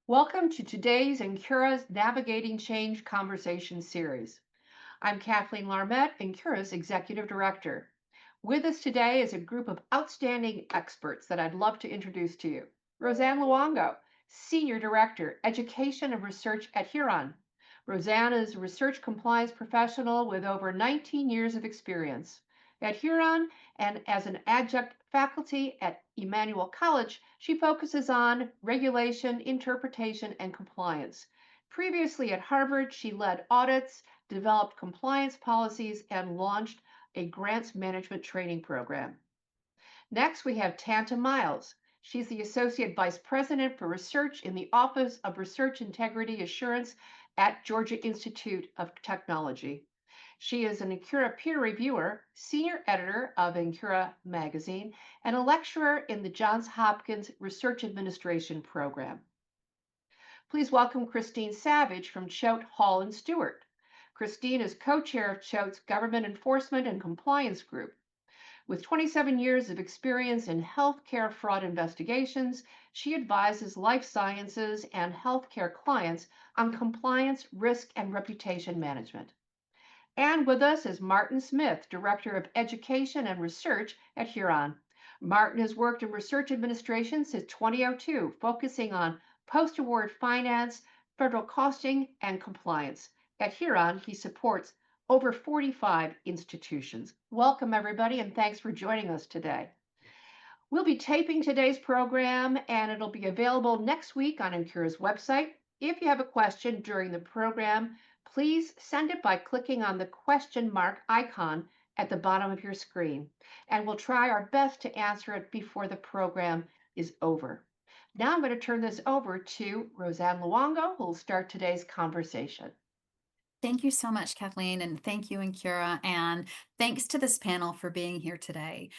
Welcome to today's Encura's Navigating Change Conversation series. I'm Kathleen Larmette, Encura's Executive Director. With us today is a group of outstanding experts that I'd love to introduce to you. Roseann Luongo, Senior Director, Education and Research at Huron. Roseann is a research compliance professional with over 19 years of experience. At Huron and as an adjunct faculty at Emmanuel College, she focuses on regulation, interpretation, and compliance. Previously at Harvard, she led audits, developed compliance policies, and launched a grants management training program. Next, we have Tanta Myles. She's the Associate Vice President for Research in the Office of Research Integrity Assurance at Georgia Institute of Technology. She is an Encura peer reviewer, senior editor of Encura magazine, and a lecturer in the Johns Hopkins Research Administration program. Please welcome Christine Savage from Choate, Hall, and Stewart. Christine is co-chair of Choate's Government Enforcement and Compliance Group. With 27 years of experience in healthcare fraud investigations, she advises life sciences and healthcare clients on compliance, risk, and reputation management. And with us is Martin Smith, Director of Education and Research at Huron. Martin has worked in research administration since 2002, focusing on post-award finance, federal costing, and compliance. At Huron, he supports over 45 institutions. Welcome, everybody, and thanks for joining us today. We'll be taping today's program, and it'll be available next week on Encura's website. If you have a question during the program, please send it by clicking on the question mark icon at the bottom of your screen, and we'll try our best to answer it before the program is over. Now I'm going to turn this over to Roseann Luongo, who will start today's conversation. Thank you so much, Kathleen, and thank you, Encura, and thanks to this panel for being here today.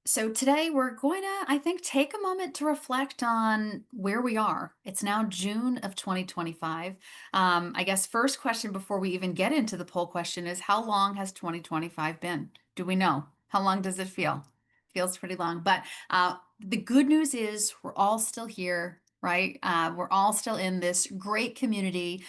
So today we're going to, I think, take a moment to reflect on where we are. It's now June of 2025. I guess first question before we even get into the poll question is, how long has 2025 been? Do we know? How long does it feel? Feels pretty long, but the good news is we're all still here. Right? We're all still in this great community.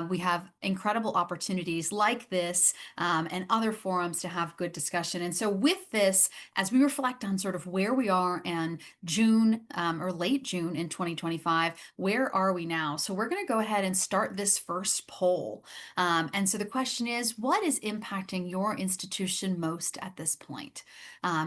We have incredible opportunities like this and other forums to have good discussion. And so with this, as we reflect on sort of where we are in June or late June in 2025, where are we now? So we're going to go ahead and start this first poll. And so the question is, what is impacting your institution most at this point?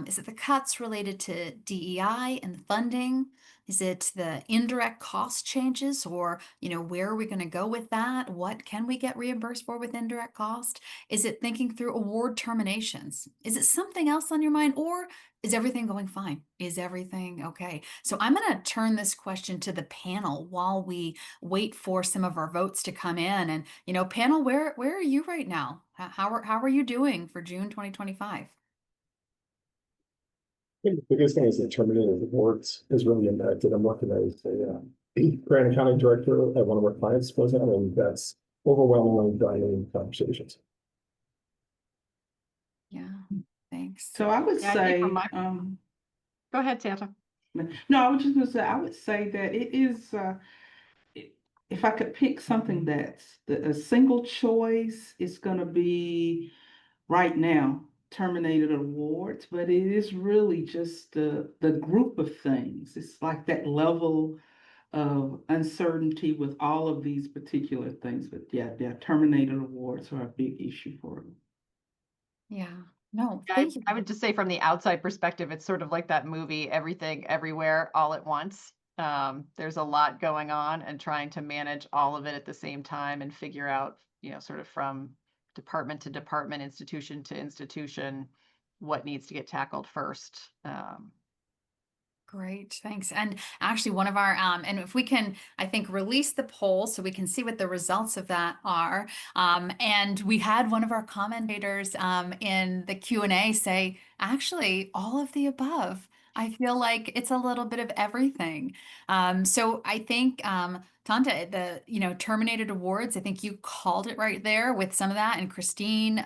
Is it the cuts related to DEI and funding? Is it the indirect cost changes, or, where are we going to go with that? What can we get reimbursed for with indirect cost? Is it thinking through award terminations? Is it something else on your mind, or is everything going fine? Is everything okay? So I'm going to turn this question to the panel while we wait for some of our votes to come in. And, panel, where are you right now? How are you doing for June 2025? I think the biggest thing is that terminated awards is really impacted. I'm working as a grant accounting director at one of our clients, Roseann, and that's overwhelmingly driving conversations. Yeah, thanks. So I would say, Go ahead, Tanta. no, I was just going to say, I would say that it is, if I could pick something that's a single choice, it's going to be right now terminated awards, but it is really just the group of things. It's like that level of uncertainty with all of these particular things. But yeah, terminated awards are a big issue for me. Yeah. No, I would just say from the outside perspective, it's sort of like that movie, Everything Everywhere All at Once. There's a lot going on, and trying to manage all of it at the same time and figure out, sort of from department to department, institution to institution, what needs to get tackled first. Great, thanks. And actually one of our, and if we can, I think, release the poll so we can see what the results of that are. And we had one of our commentators in the Q&A say, actually, all of the above. I feel like it's a little bit of everything. So I think Tanta, the, terminated awards, I think you called it right there with some of that. And Christine,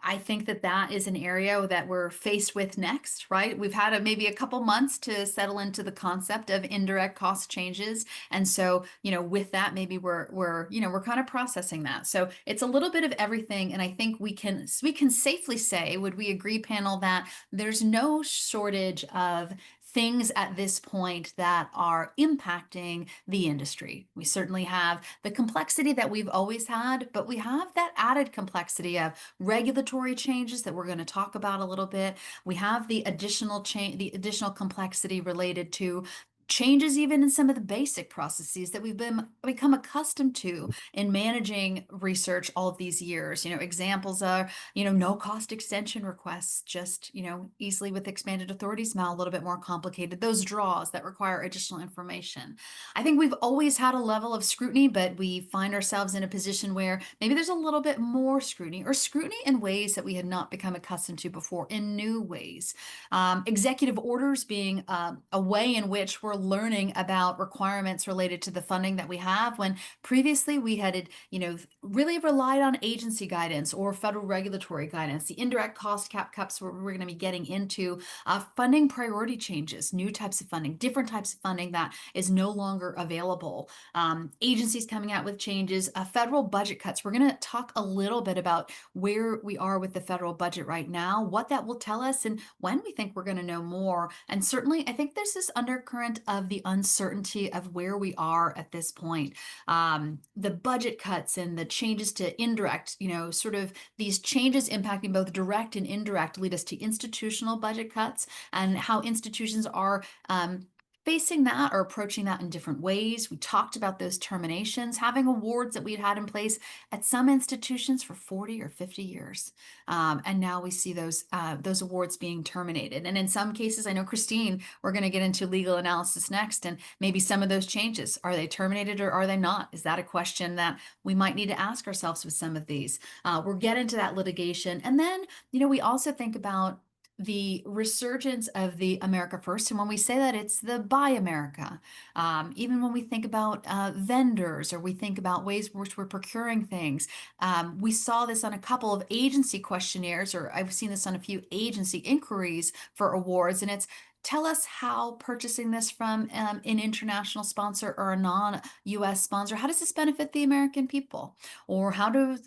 I think that is an area that we're faced with next, right? We've had maybe a couple months to settle into the concept of indirect cost changes. And so, with that, maybe we're kind of processing that. So it's a little bit of everything. And I think we can safely say, would we agree, panel, that there's no shortage of things at this point that are impacting the industry. We certainly have the complexity that we've always had, but we have that added complexity of regulatory changes that we're going to talk about a little bit. We have the additional additional complexity related to changes even in some of the basic processes that we've become accustomed to in managing research all of these years. Examples are, no cost extension requests, just, easily with expanded authorities, now a little bit more complicated. Those draws that require additional information. I think we've always had a level of scrutiny, but we find ourselves in a position where maybe there's a little bit more scrutiny, or scrutiny in ways that we had not become accustomed to before, in new ways. Executive orders being a way in which we're learning about requirements related to the funding that we have, when previously we had, really relied on agency guidance or federal regulatory guidance. The indirect cost cap cups, where we're going to be getting into funding priority changes, new types of funding, different types of funding that is no longer available. Agencies coming out with changes, federal budget cuts. We're going to talk a little bit about where we are with the federal budget right now, what that will tell us, and when we think we're going to know more. And certainly, I think there's this undercurrent of the uncertainty of where we are at this point. The budget cuts and the changes to indirect, sort of these changes impacting both direct and indirect lead us to institutional budget cuts, and how institutions are facing that or approaching that in different ways. We talked about those terminations, having awards that we'd had in place at some institutions for 40 or 50 years. And now we see those awards being terminated. And in some cases, I know, Christine, we're going to get into legal analysis next, and maybe some of those changes, are they terminated or are they not? Is that a question that we might need to ask ourselves with some of these? We'll get into that litigation. And then, we also think about the resurgence of the America First. And when we say that, it's the Buy America. Even when we think about vendors, or we think about ways in which we're procuring things, we saw this on a couple of agency questionnaires, or I've seen this on a few agency inquiries for awards, and it's, tell us how purchasing this from an international sponsor or a non-U.S. sponsor, how does this benefit the American people? Or how does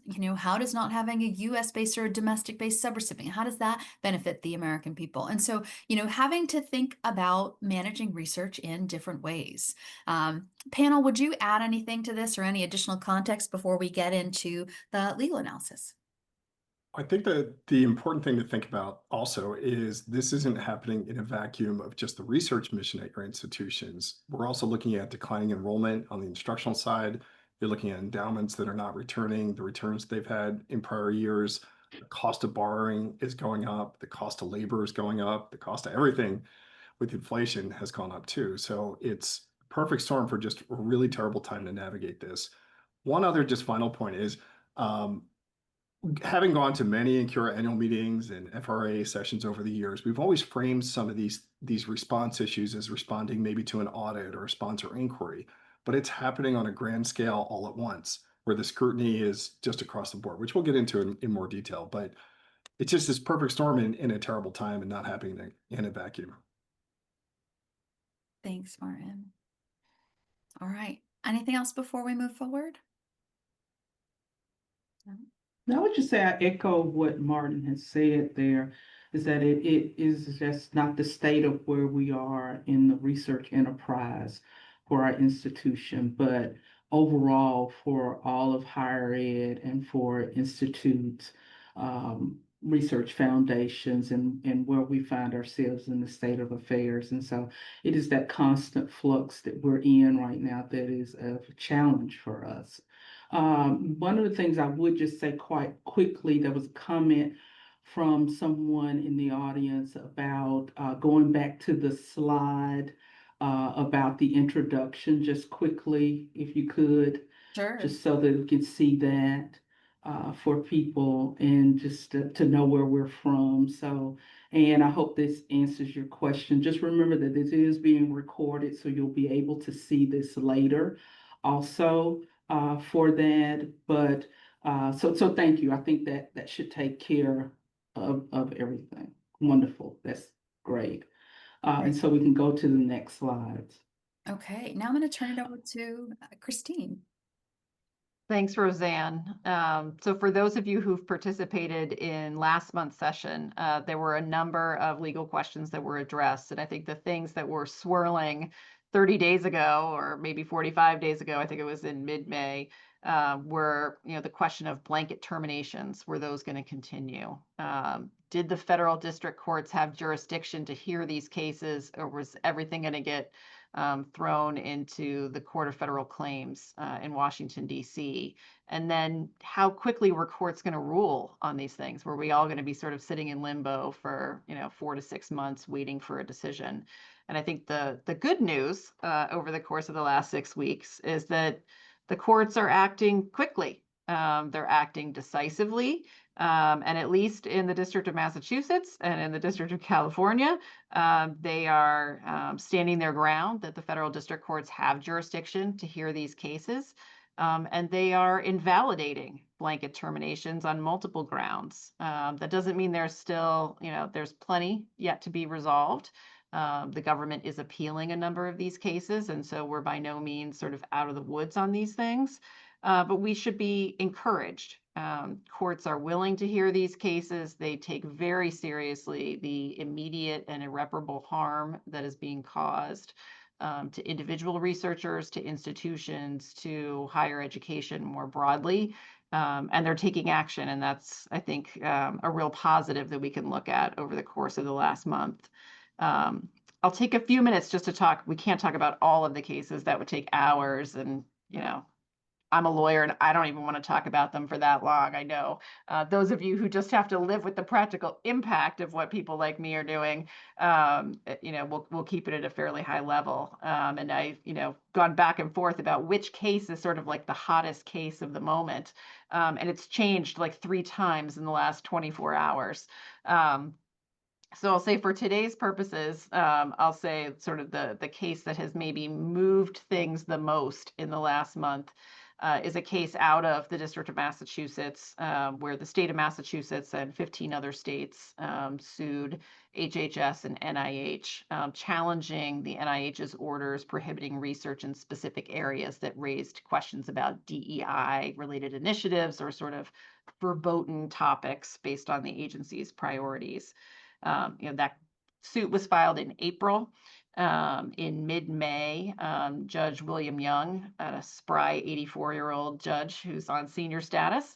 not having a U.S.-based or a domestic-based subrecipient, how does that benefit the American people? And so, having to think about managing research in different ways. Panel, would you add anything to this or any additional context before we get into the legal analysis? I think that the important thing to think about also is this isn't happening in a vacuum of just the research mission at your institutions. We're also looking at declining enrollment on the instructional side. You're looking at endowments that are not returning the returns they've had in prior years. The cost of borrowing is going up. The cost of labor is going up. The cost of everything with inflation has gone up too. So it's a perfect storm for just a really terrible time to navigate this. One other just final point is, having gone to many Incura annual meetings and FRA sessions over the years, we've always framed some of these response issues as responding maybe to an audit or a sponsor inquiry, but it's happening on a grand scale all at once, where the scrutiny is just across the board, which we'll get into in more detail. But it's just this perfect storm in a terrible time and not happening in a vacuum. Thanks, Martin. All right. Anything else before we move forward? No? I would just say I echo what Martin has said there, is that it is just not the state of where we are in the research enterprise for our institution, but overall for all of higher ed and for institutes, research foundations, and where we find ourselves in the state of affairs. And so it is that constant flux that we're in right now that is a challenge for us. One of the things I would just say quite quickly, there was a comment from someone in the audience about going back to the slide about the introduction, just quickly, if you could, Sure. just so that we can see that. for people and just to know where we're from. So, and I hope this answers your question. Just remember that this is being recorded, so you'll be able to see this later also for that. But so thank you. I think that should take care of everything. Wonderful. That's great. And so we can go to the next slides. Okay, now I'm going to turn it over to Christine. Thanks, Roseann. So for those of you who've participated in last month's session, there were a number of legal questions that were addressed. And I think the things that were swirling 30 days ago, or maybe 45 days ago, I think it was in mid-May, were, the question of blanket terminations. Were those going to continue? Did the federal district courts have jurisdiction to hear these cases, or was everything going to get thrown into the Court of Federal Claims in Washington, D.C.? And then how quickly were courts going to rule on these things? Were we all going to be sort of sitting in limbo for 4 to 6 months waiting for a decision? And I think the good news over the course of the last 6 weeks is that the courts are acting quickly. They're acting decisively. And at least in the District of Massachusetts and in the District of California, they are standing their ground that the federal district courts have jurisdiction to hear these cases. And they are invalidating blanket terminations on multiple grounds. That doesn't mean there's still, there's plenty yet to be resolved. The government is appealing a number of these cases, and so we're by no means sort of out of the woods on these things. But we should be encouraged. Courts are willing to hear these cases. They take very seriously the immediate and irreparable harm that is being caused to individual researchers, to institutions, to higher education more broadly. And they're taking action. And that's, I think, a real positive that we can look at over the course of the last month. I'll take a few minutes just to talk. We can't talk about all of the cases. That would take hours. And, I'm a lawyer and I don't even want to talk about them for that long. I know those of you who just have to live with the practical impact of what people like me are doing, we'll keep it at a fairly high level. And I've, gone back and forth about which case is sort of like the hottest case of the moment. And it's changed like 3 times in the last 24 hours. So I'll say for today's purposes, I'll say sort of the case that has maybe moved things the most in the last month is a case out of the District of Massachusetts, where the state of Massachusetts and 15 other states sued HHS and NIH, challenging the NIH's orders prohibiting research in specific areas that raised questions about DEI-related initiatives or sort of verboten topics based on the agency's priorities. That suit was filed in April. In mid-May, Judge William Young, a spry 84-year-old judge who's on senior status,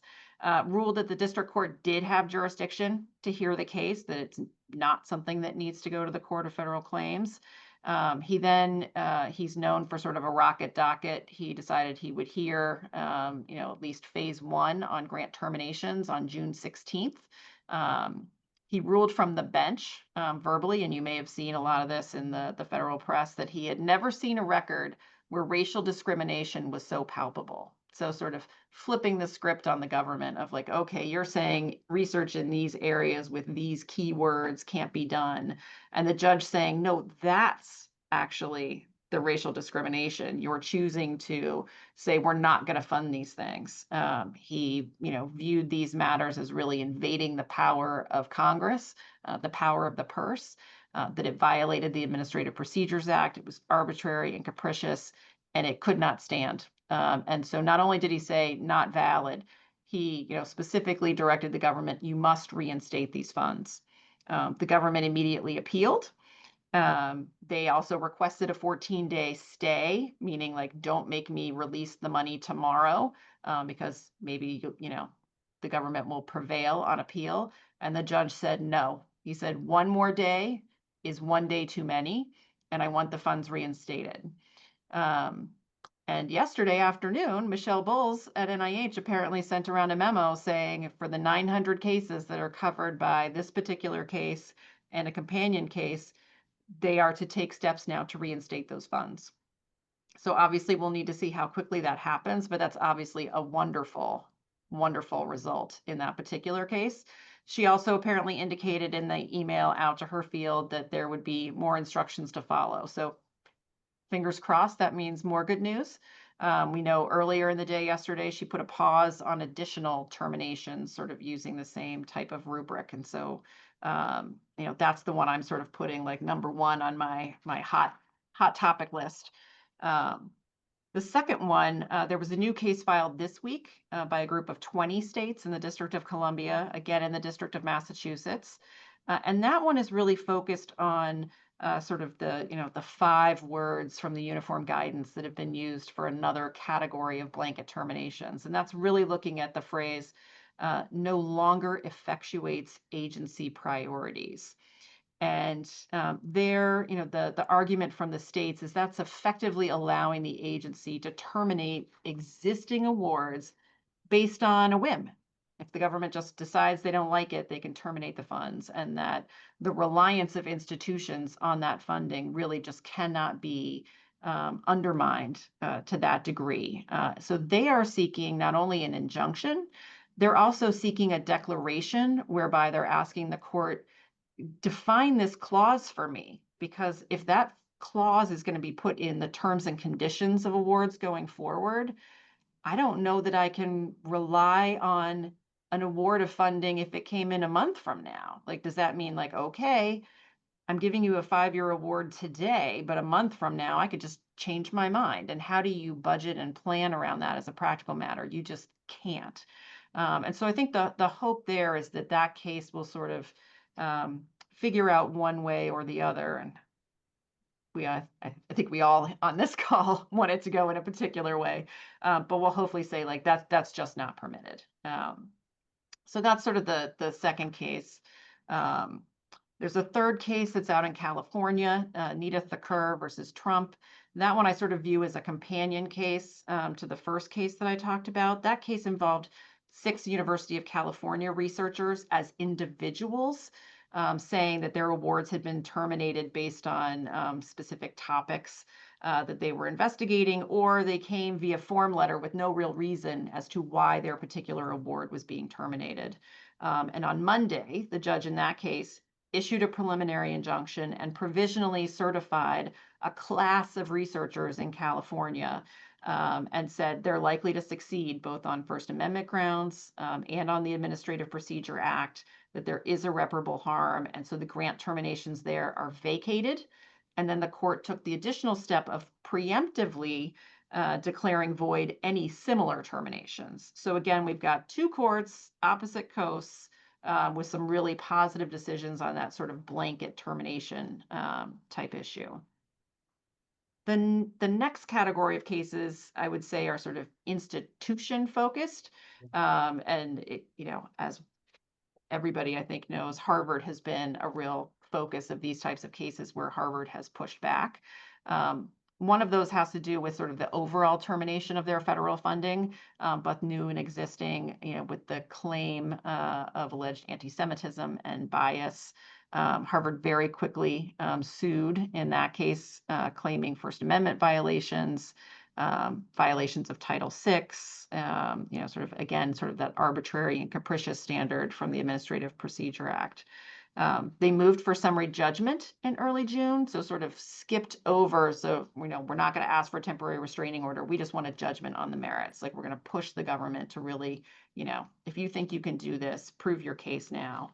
ruled that the district court did have jurisdiction to hear the case, that it's not something that needs to go to the Court of Federal Claims. He's known for sort of a rocket docket. He decided he would hear, at least phase 1 on grant terminations on June 16th. He ruled from the bench verbally, and you may have seen a lot of this in the federal press, that he had never seen a record where racial discrimination was so palpable. So sort of flipping the script on the government of like, okay, you're saying research in these areas with these keywords can't be done. And the judge saying, no, that's actually the racial discrimination. You're choosing to say we're not going to fund these things. He, viewed these matters as really invading the power of Congress, the power of the purse, that it violated the Administrative Procedures Act. It was arbitrary and capricious, and it could not stand. And so not only did he say not valid, he, specifically directed the government, you must reinstate these funds. The government immediately appealed. They also requested a 14-day stay, meaning like, don't make me release the money tomorrow, because maybe, the government will prevail on appeal. And the judge said, no. He said, 1 more day is 1 day too many, and I want the funds reinstated. And yesterday afternoon, Michelle Bowles at NIH apparently sent around a memo saying for the 900 cases that are covered by this particular case and a companion case, they are to take steps now to reinstate those funds. So obviously we'll need to see how quickly that happens, but that's obviously a wonderful wonderful result in that particular case. She also apparently indicated in the email out to her field that there would be more instructions to follow. So fingers crossed, that means more good news. We know earlier in the day yesterday, she put a pause on additional terminations, sort of using the same type of rubric. And so, that's the one I'm sort of putting like number one on my hot topic list. The second one, there was a new case filed this week by a group of 20 states in the District of Columbia, again in the District of Massachusetts. And that one is really focused on sort of the 5 words from the uniform guidance that have been used for another category of blanket terminations. And that's really looking at the phrase, no longer effectuates agency priorities. And the argument from the states is that's effectively allowing the agency to terminate existing awards based on a whim. If the government just decides they don't like it, they can terminate the funds, and that the reliance of institutions on that funding really just cannot be undermined to that degree. So they are seeking not only an injunction, they're also seeking a declaration whereby they're asking the court, define this clause for me, because if that clause is going to be put in the terms and conditions of awards going forward, I don't know that I can rely on an award of funding if it came in a month from now. Like, does that mean like, okay, I'm giving you a 5-year award today, but a month from now I could just change my mind? And how do you budget and plan around that as a practical matter? You just can't. And so I think the hope there is that that case will sort of figure out one way or the other. And I think we all on this call want it to go in a particular way, but we'll hopefully say like that's just not permitted. So that's sort of the second case. There's a third case that's out in California, Nita Thakur versus Trump. That one I sort of view as a companion case to the first case that I talked about. That case involved 6 University of California researchers as individuals, saying that their awards had been terminated based on specific topics that they were investigating, or they came via form letter with no real reason as to why their particular award was being terminated. And on Monday, the judge in that case issued a preliminary injunction and provisionally certified a class of researchers in California, and said they're likely to succeed both on First Amendment grounds and on the Administrative Procedure Act, that there is irreparable harm. And so the grant terminations there are vacated. And then the court took the additional step of preemptively declaring void any similar terminations. So again, we've got 2 courts, opposite coasts, with some really positive decisions on that sort of blanket termination type issue. Then the next category of cases I would say are sort of institution focused. And as everybody I think knows, Harvard has been a real focus of these types of cases where Harvard has pushed back. One of those has to do with sort of the overall termination of their federal funding, both new and existing, with the claim of alleged anti-Semitism and bias. Harvard very quickly sued in that case, claiming First Amendment violations, violations of Title VI, sort of that arbitrary and capricious standard from the Administrative Procedure Act. They moved for summary judgment in early June, so sort of skipped over. So, we're not going to ask for a temporary restraining order. We just want a judgment on the merits. Like, we're going to push the government to really, if you think you can do this, prove your case now.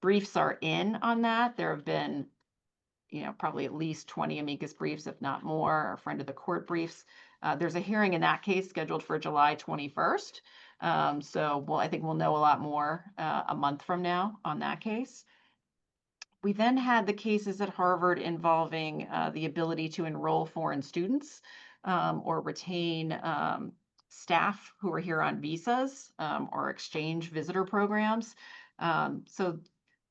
Briefs are in on that. There have been, probably at least 20 amicus briefs, if not more, or friend of the court briefs. There's a hearing in that case scheduled for July 21st. So I think we'll know a lot more a month from now on that case. We then had the cases at Harvard involving the ability to enroll foreign students or retain staff who are here on visas or exchange visitor programs. So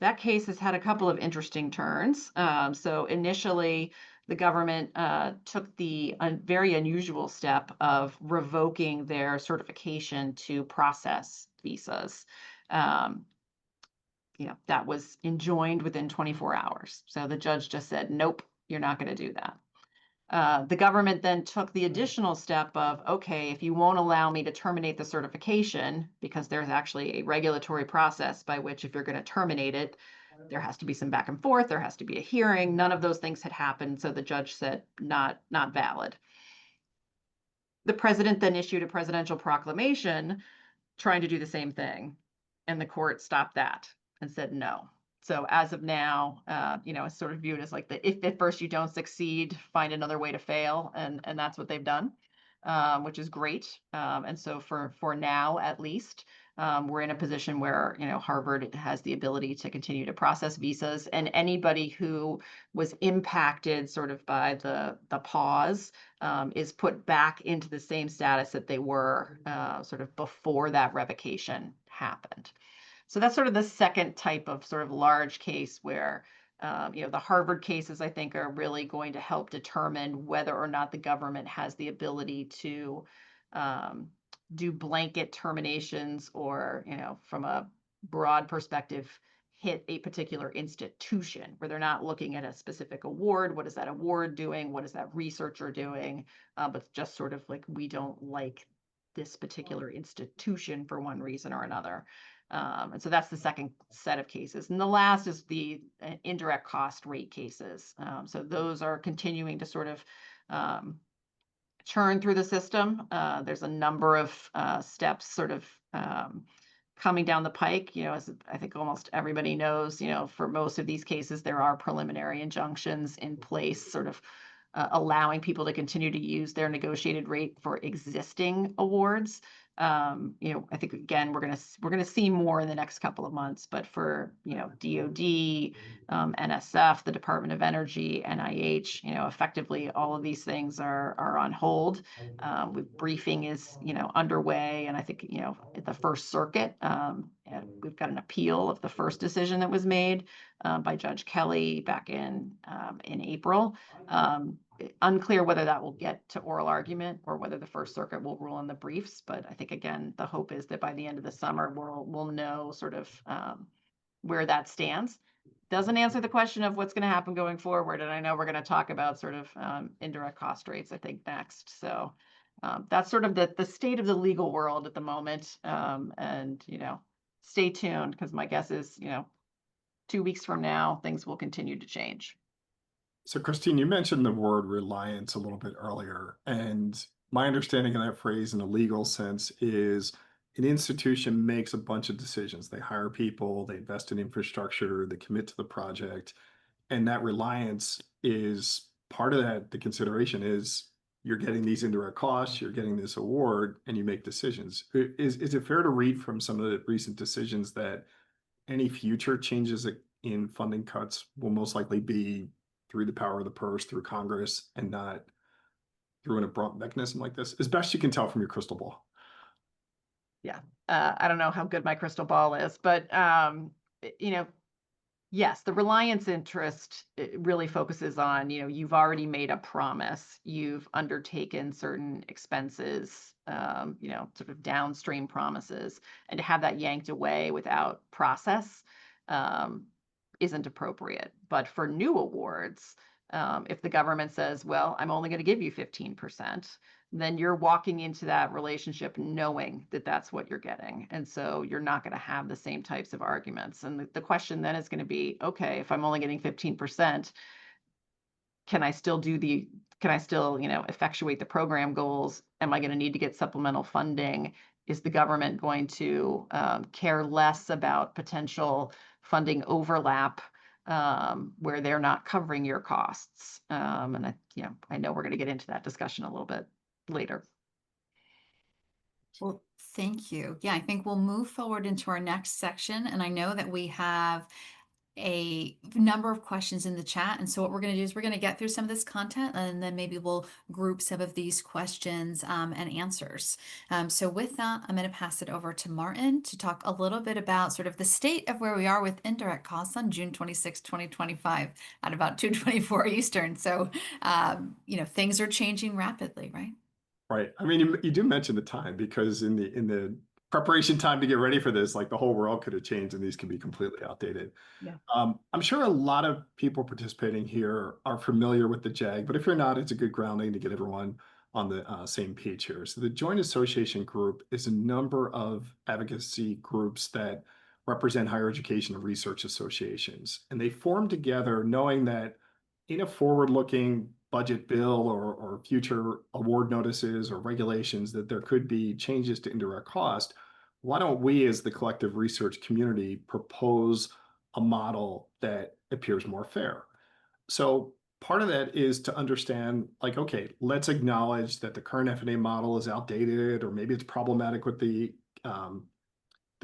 that case has had a couple of interesting turns. So initially, the government took the very unusual step of revoking their certification to process visas. That was enjoined within 24 hours. So the judge just said, nope, you're not going to do that. The government then took the additional step of, okay, if you won't allow me to terminate the certification, because there's actually a regulatory process by which if you're going to terminate it, there has to be some back and forth, there has to be a hearing. None of those things had happened, so the judge said not valid. The president then issued a presidential proclamation trying to do the same thing, and the court stopped that and said no. So as of now, it's sort of viewed as like if at first you don't succeed, find another way to fail, and that's what they've done, which is great. And so for now, at least, we're in a position where Harvard has the ability to continue to process visas, and anybody who was impacted sort of by the pause is put back into the same status that they were sort of before that revocation happened. So that's sort of the second type of sort of large case where, the Harvard cases, I think, are really going to help determine whether or not the government has the ability to do blanket terminations or, from a broad perspective, hit a particular institution where they're not looking at a specific award. What is that award doing? What is that researcher doing? But just sort of like, we don't like this particular institution for one reason or another. And so that's the second set of cases. And the last is the indirect cost rate cases. So those are continuing to sort of churn through the system. There's a number of steps sort of coming down the pike. As I think almost everybody knows, for most of these cases, there are preliminary injunctions in place, sort of allowing people to continue to use their negotiated rate for existing awards. I think again we're gonna see more in the next couple of months, but for DoD, NSF, the Department of Energy, NIH, effectively all of these things are on hold. Briefing is underway, and I think at the First Circuit, we've got an appeal of the first decision that was made by Judge Kelly back in April. Unclear whether that will get to oral argument or whether the First Circuit will rule on the briefs. But I think, again, the hope is that by the end of the summer, we'll know sort of where that stands. Doesn't answer the question of what's going to happen going forward. And I know we're going to talk about sort of indirect cost rates, I think, next. So that's sort of the state of the legal world at the moment. And stay tuned, because my guess is, 2 weeks from now, things will continue to change. So, Christine, you mentioned the word reliance a little bit earlier, and my understanding of that phrase in a legal sense is an institution makes a bunch of decisions. They hire people, they invest in infrastructure, they commit to the project, and that reliance is part of that. The consideration is you're getting these indirect costs, you're getting this award, and you make decisions. Is it fair to read from some of the recent decisions that any future changes in funding cuts will most likely be through the power of the purse, through Congress, and not through an abrupt mechanism like this, as best you can tell from your crystal ball? Yeah, I don't know how good my crystal ball is, but yes, the reliance interest really focuses on, you've already made a promise, you've undertaken certain expenses, sort of downstream promises, and to have that yanked away without process isn't appropriate. But for new awards, if the government says, well, I'm only going to give you 15%, then you're walking into that relationship knowing that that's what you're getting. And so you're not going to have the same types of arguments. And the question then is going to be, okay, if I'm only getting 15%, can I still effectuate the program goals? Am I going to need to get supplemental funding? Is the government going to care less about potential funding overlap where they're not covering your costs? And I know we're going to get into that discussion a little bit later. Well, thank you. Yeah, I think we'll move forward into our next section. And I know that we have a number of questions in the chat. And so what we're going to do is we're going to get through some of this content, and then maybe we'll group some of these questions and answers. So with that, I'm going to pass it over to Martin to talk a little bit about sort of the state of where we are with indirect costs on June 26, 2025 at about 2:24 Eastern. So, things are changing rapidly, right? Right. I mean, you do mention the time, because in the preparation time to get ready for this, like the whole world could have changed and these could be completely outdated. Yeah. I'm sure a lot of people participating here are familiar with the JAG, but if you're not, it's a good grounding to get everyone on the same page here. So the Joint Association Group is a number of advocacy groups that represent higher education and research associations. And they form together knowing that in a forward-looking budget bill or future award notices or regulations that there could be changes to indirect cost, why don't we as the collective research community propose a model that appears more fair? So part of that is to understand, like, okay, let's acknowledge that the current F&A model is outdated, or maybe it's problematic with the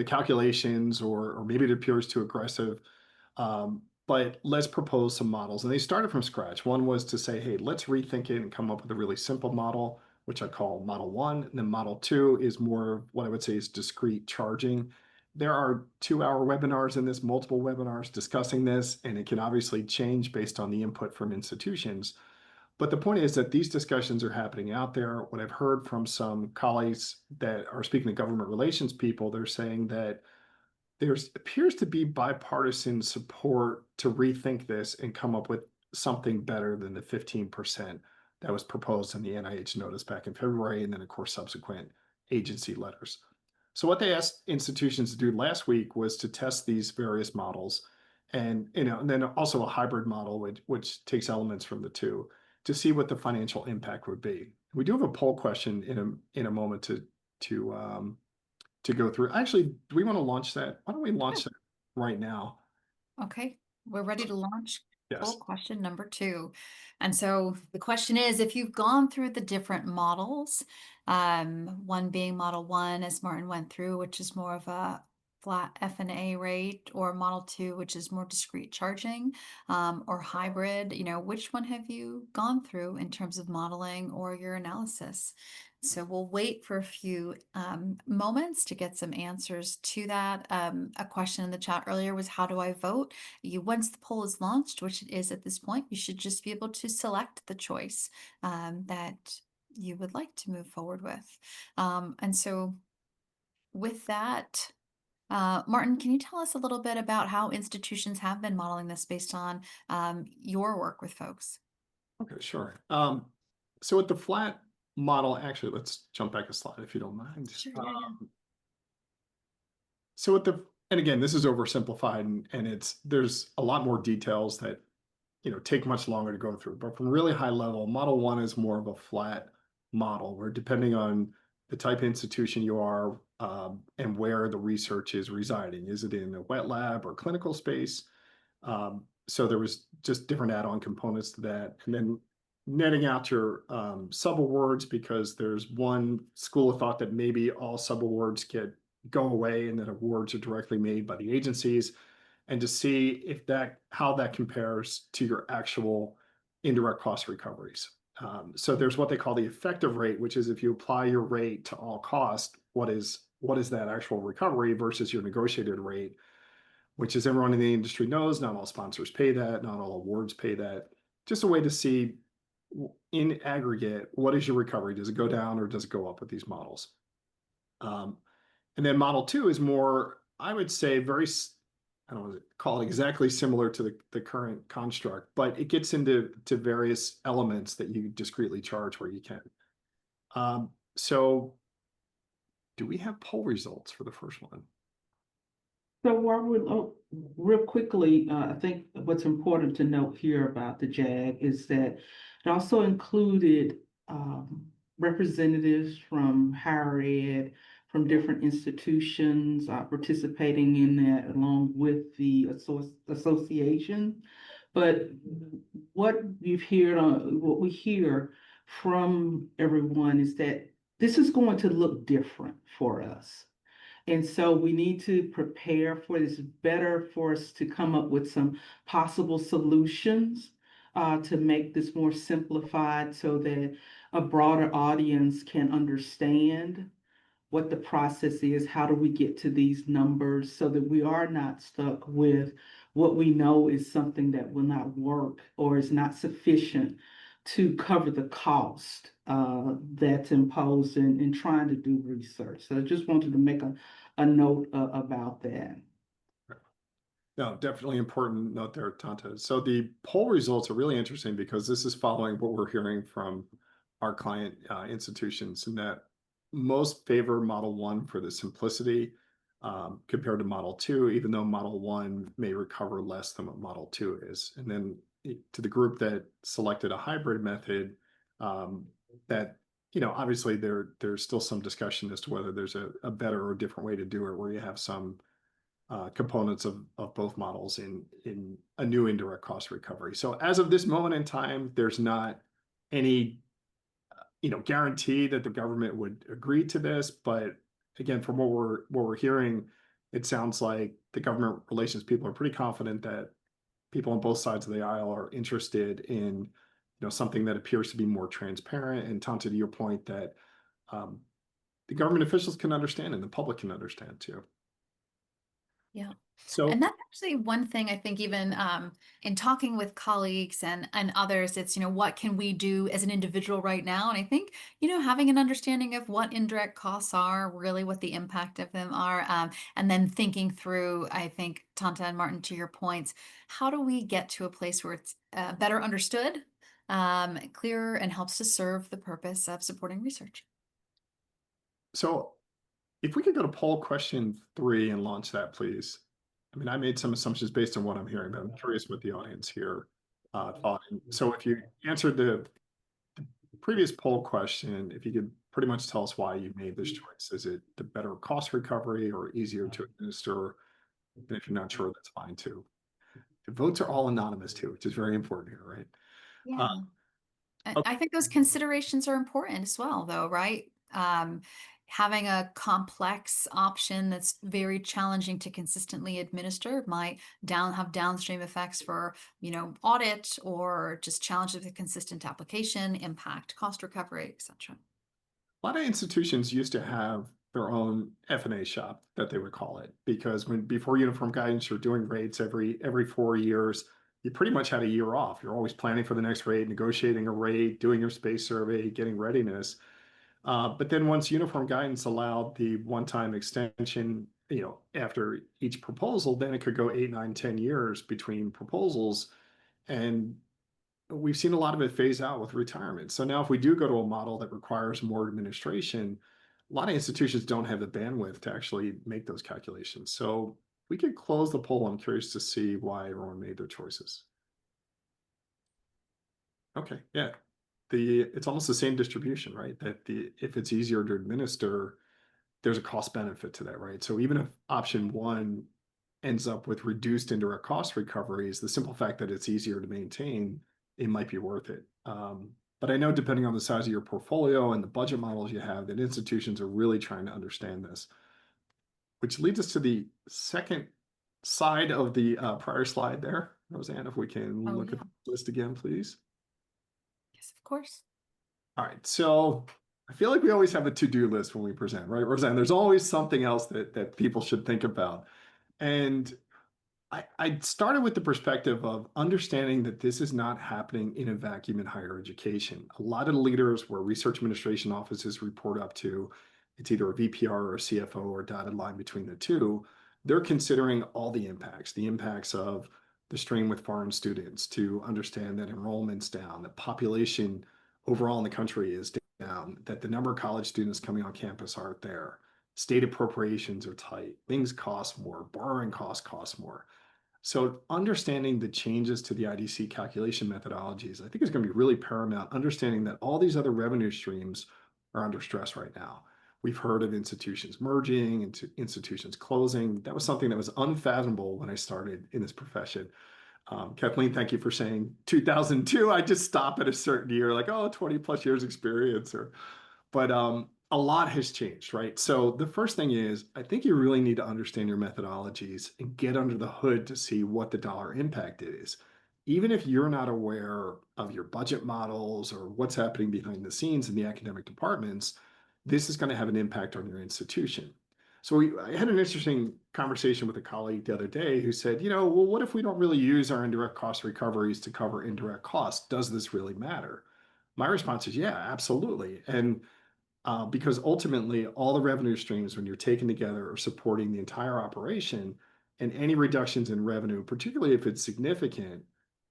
calculations, or maybe it appears too aggressive. But let's propose some models. And they started from scratch. One was to say, hey, let's rethink it and come up with a really simple model, which I call Model 1. And then Model 2 is more what I would say is discrete charging. There are 2-hour webinars in this, multiple webinars discussing this, and it can obviously change based on the input from institutions. But the point is that these discussions are happening out there. What I've heard from some colleagues that are speaking to government relations people, they're saying that there appears to be bipartisan support to rethink this and come up with something better than the 15% that was proposed in the NIH notice back in February, and then of course subsequent agency letters. So what they asked institutions to do last week was to test these various models, and and then also a hybrid model which takes elements from the two to see what the financial impact would be. We do have a poll question in a moment to go through. Actually, do we want to launch that? Why don't we launch that right now? Okay, we're ready to launch Yes. poll question number 2. And so the question is, if you've gone through the different models, one being Model 1, as Martin went through, which is more of a flat F&A rate, or Model 2, which is more discrete charging, or hybrid, which one have you gone through in terms of modeling or your analysis? So we'll wait for a few moments to get some answers to that. A question in the chat earlier was, how do I vote? Once the poll is launched, which it is at this point, you should just be able to select the choice that you would like to move forward with. And so with that, Martin, can you tell us a little bit about how institutions have been modeling this based on your work with folks? Okay, sure. So with the flat model, actually, let's jump back a slide if you don't mind. Sure, yeah. So and again, this is oversimplified, and there's a lot more details that take much longer to go through. But from really high level, Model 1 is more of a flat model where, depending on the type of institution you are and where the research is residing, is it in a wet lab or clinical space? So there was just different add-on components to that, and then netting out your subawards, because there's one school of thought that maybe all subawards go away and that awards are directly made by the agencies, and to see how that compares to your actual indirect cost recoveries. So there's what they call the effective rate, which is if you apply your rate to all cost, what is that actual recovery versus your negotiated rate, which, as everyone in the industry knows, not all sponsors pay that, not all awards pay that. Just a way to see in aggregate, what is your recovery? Does it go down or does it go up with these models? And then Model 2 is more, I would say, I don't want to call it exactly similar to the current construct, but it gets into various elements that you discretely charge where you can. So do we have poll results for the first one? So real quickly, I think what's important to note here about the JAG is that it also included representatives from higher ed, from different institutions participating in that, along with the association. But what we hear from everyone is that this is going to look different for us. And so we need to prepare for this. Better for us to come up with some possible solutions to make this more simplified so that a broader audience can understand what the process is. How do we get to these numbers so that we are not stuck with what we know is something that will not work or is not sufficient to cover the cost that's imposed in trying to do research. So I just wanted to make a note about that. No, definitely important note there, Tanta. So the poll results are really interesting because this is following what we're hearing from our client institutions, and that most favor Model 1 for the simplicity compared to Model 2, even though Model 1 may recover less than what Model 2 is. And then to the group that selected a hybrid method, that obviously there's still some discussion as to whether there's a better or different way to do it, where you have some components of both models in a new indirect cost recovery. So as of this moment in time, there's not any guarantee that the government would agree to this. But again, from what we're hearing, it sounds like the government relations people are pretty confident that people on both sides of the aisle are interested in something that appears to be more transparent. And Tanta, to your point, that the government officials can understand and the public can understand too. Yeah. So And that's actually one thing I think even in talking with colleagues and others, it's, what can we do as an individual right now? And I think, having an understanding of what indirect costs are, really what the impact of them are, and then thinking through, I think, Tanta and Martin, to your points, how do we get to a place where it's better understood, clearer, and helps to serve the purpose of supporting research? So if we could go to poll question 3 and launch that, please. I mean, I made some assumptions based on what I'm hearing, but I'm curious what the audience here thought. And so if you answered the previous poll question, if you could pretty much tell us why you made this choice. Is it the better cost recovery or easier to administer? And if you're not sure, that's fine too. The votes are all anonymous too, which is very important here, right? Yeah. Okay. I think those considerations are important as well, though, right? Having a complex option that's very challenging to consistently administer might have downstream effects for, audit, or just challenges with consistent application, impact, cost recovery, etc. A lot of institutions used to have their own F&A shop that they would call it, because before uniform guidance, you're doing rates every 4 years. You pretty much had a year off. You're always planning for the next rate, negotiating a rate, doing your space survey, getting readiness. But then once uniform guidance allowed the one-time extension, after each proposal, then it could go 8, 9, 10 years between proposals. And we've seen a lot of it phase out with retirement. So now if we do go to a model that requires more administration, a lot of institutions don't have the bandwidth to actually make those calculations. So we could close the poll. I'm curious to see why everyone made their choices. Okay, yeah. It's almost the same distribution, right? That if it's easier to administer, there's a cost benefit to that, right? So even if option 1 ends up with reduced indirect cost recoveries, the simple fact that it's easier to maintain, it might be worth it. But I know, depending on the size of your portfolio and the budget models you have, that institutions are really trying to understand this. Which leads us to the second side of the prior slide there, Roseann, if we can look at the list again, please. Yes, of course. All right, so I feel like we always have a to-do list when we present, right, Roseann? There's always something else that people should think about. And I started with the perspective of understanding that this is not happening in a vacuum in higher education. A lot of the leaders where research administration offices report up to, it's either a VPR or a CFO or a dotted line between the two. They're considering all the impacts of the strain with foreign students, to understand that enrollment's down, the population overall in the country is down, that the number of college students coming on campus aren't there. State appropriations are tight. Things cost more. Borrowing costs more. So understanding the changes to the IDC calculation methodologies, I think, is going to be really paramount. Understanding that all these other revenue streams are under stress right now. We've heard of institutions merging, into institutions closing. That was something that was unfathomable when I started in this profession. Kathleen, thank you for saying 2002. I just stop at a certain year, like, 20 plus years experience, but a lot has changed, right? So the first thing is, I think you really need to understand your methodologies and get under the hood to see what the dollar impact is. Even if you're not aware of your budget models or what's happening behind the scenes in the academic departments, this is going to have an impact on your institution. So I had an interesting conversation with a colleague the other day who said, well, what if we don't really use our indirect cost recoveries to cover indirect costs? Does this really matter? My response is, yeah, absolutely. And because ultimately all the revenue streams, when you're taken together, are supporting the entire operation, and any reductions in revenue, particularly if it's significant,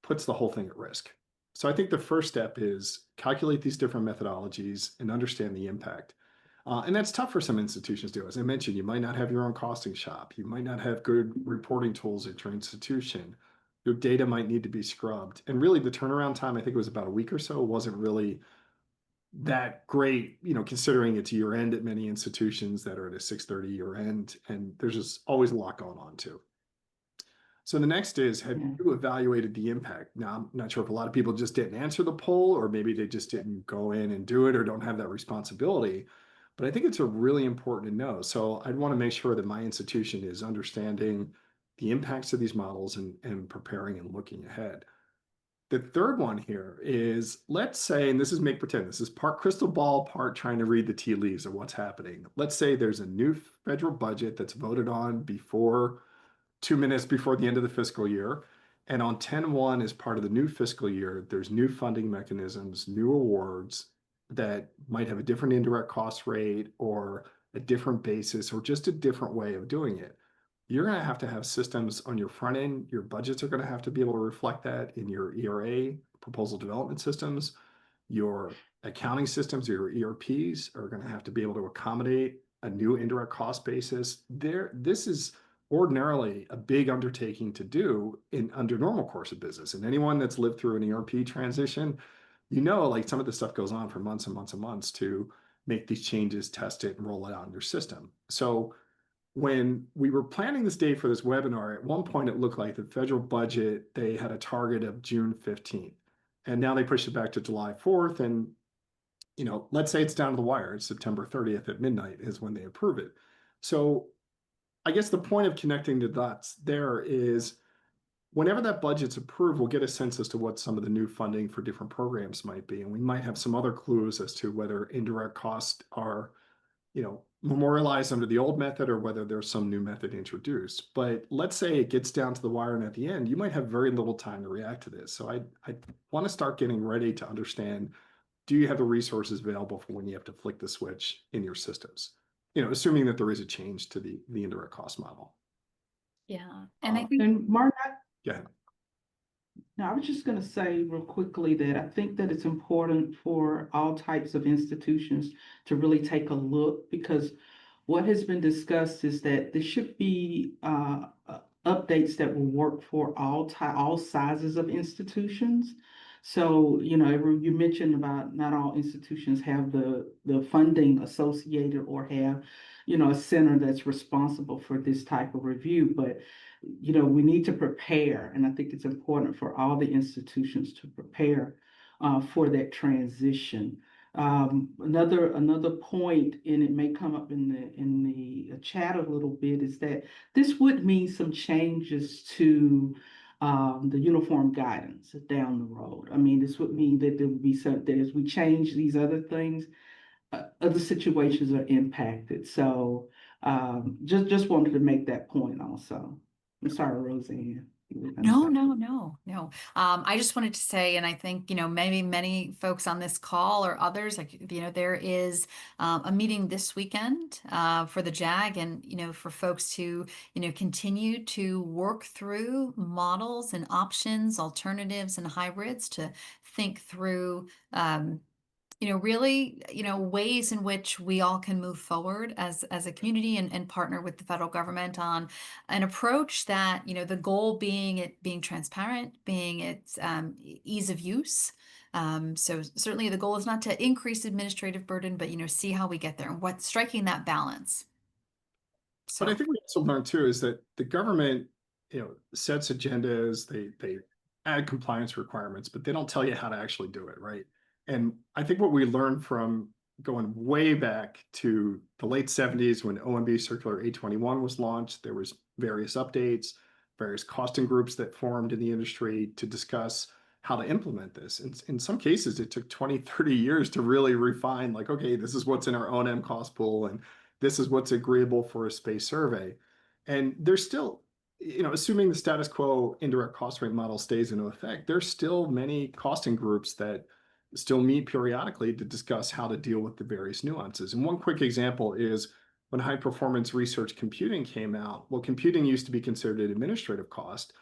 puts the whole thing at risk. So I think the first step is calculate these different methodologies and understand the impact. And that's tough for some institutions to do. As I mentioned, you might not have your own costing shop. You might not have good reporting tools at your institution. Your data might need to be scrubbed. And really the turnaround time, I think it was about a week or so, wasn't really that great, considering it's year end at many institutions that are at a 6:30 year end, and there's just always a lot going on too. So the next is, have Yeah. you evaluated the impact? Now, I'm not sure if a lot of people just didn't answer the poll, or maybe they just didn't go in and do it or don't have that responsibility. But I think it's a really important to know. So I'd want to make sure that my institution is understanding the impacts of these models and preparing and looking ahead. The third one here is, let's say, and this is make pretend, this is part crystal ball, part trying to read the tea leaves of what's happening. Let's say there's a new federal budget that's voted on before 2 minutes before the end of the fiscal year. And on 10/1, as part of the new fiscal year, there's new funding mechanisms, new awards that might have a different indirect cost rate or a different basis or just a different way of doing it. You're going to have systems on your front end. Your budgets are going to have to be able to reflect that in your ERA, proposal development systems. Your accounting systems, your ERPs are going to have to be able to accommodate a new indirect cost basis. This is ordinarily a big undertaking to do under normal course of business. And anyone that's lived through an ERP transition, like some of this stuff goes on for months and months and months to make these changes, test it, and roll it out in your system. So when we were planning this day for this webinar, at one point it looked like the federal budget, they had a target of June 15th. And now they pushed it back to July 4th. And, let's say it's down to the wire. It's September 30th at midnight is when they approve it. So I guess the point of connecting the dots there is, whenever that budget's approved, we'll get a sense as to what some of the new funding for different programs might be. And we might have some other clues as to whether indirect costs are memorialized under the old method or whether there's some new method introduced. But let's say it gets down to the wire and at the end, you might have very little time to react to this. So I want to start getting ready to understand, do you have the resources available for when you have to flick the switch in your systems? Assuming that there is a change to the indirect cost model. Yeah. And I Uh, think, And Mark, Go ahead. now, I was just going to say real quickly that I think that it's important for all types of institutions to really take a look, because what has been discussed is that there should be updates that will work for all sizes of institutions. So, you mentioned about not all institutions have the funding associated or have, a center that's responsible for this type of review, but we need to prepare, and I think it's important for all the institutions to prepare for that transition. Another point, and it may come up in the chat a little bit, is that this would mean some changes to the uniform guidance down the road. I mean, this would mean that there would be some, that as we change these other things, other situations are impacted. So just wanted to make that point also. I'm sorry, Roseann. You were gonna no, say. no. I just wanted to say, and I think, maybe many folks on this call or others, like, there is a meeting this weekend for the JAG, and, for folks to, continue to work through models and options, alternatives and hybrids to think through, really, ways in which we all can move forward as a community and partner with the federal government on an approach that, the goal being it being transparent, being its ease of use. So certainly the goal is not to increase administrative burden, but, see how we get there and what striking that balance. But I So think we also learned too is that the government, sets agendas, they add compliance requirements, but they don't tell you how to actually do it, right? And I think what we learned from going way back to the late 70s when OMB Circular 821 was launched, there was various updates, various costing groups that formed in the industry to discuss how to implement this. In some cases, it took 20, 30 years to really refine, like, okay, this is what's in our O&M cost pool, and this is what's agreeable for a space survey. And there's still, assuming the status quo indirect cost rate model stays into effect, there's still many costing groups that, still meet periodically to discuss how to deal with the various nuances. And one quick example is when high performance research computing came out. Well, computing used to be considered an administrative cost,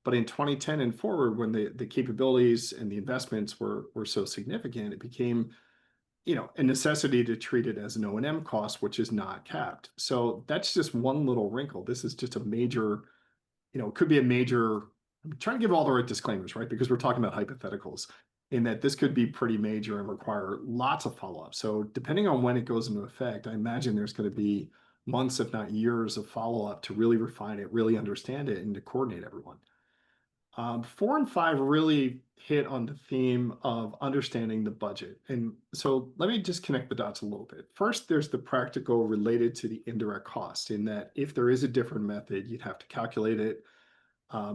but in 2010 and forward, when the capabilities and the investments were so significant, it became, a necessity to treat it as an O&M cost, which is not capped. So that's just one little wrinkle. This is just a major, it could be a major. I'm trying to give all the right disclaimers, right? Because we're talking about hypotheticals, in that this could be pretty major and require lots of follow-up. So depending on when it goes into effect, I imagine there's going to be months, if not years, of follow-up to really refine it, really understand it, and to coordinate everyone. 4 and 5 really hit on the theme of understanding the budget. And so let me just connect the dots a little bit. First, there's the practical related to the indirect cost, in that if there is a different method, you'd have to calculate it,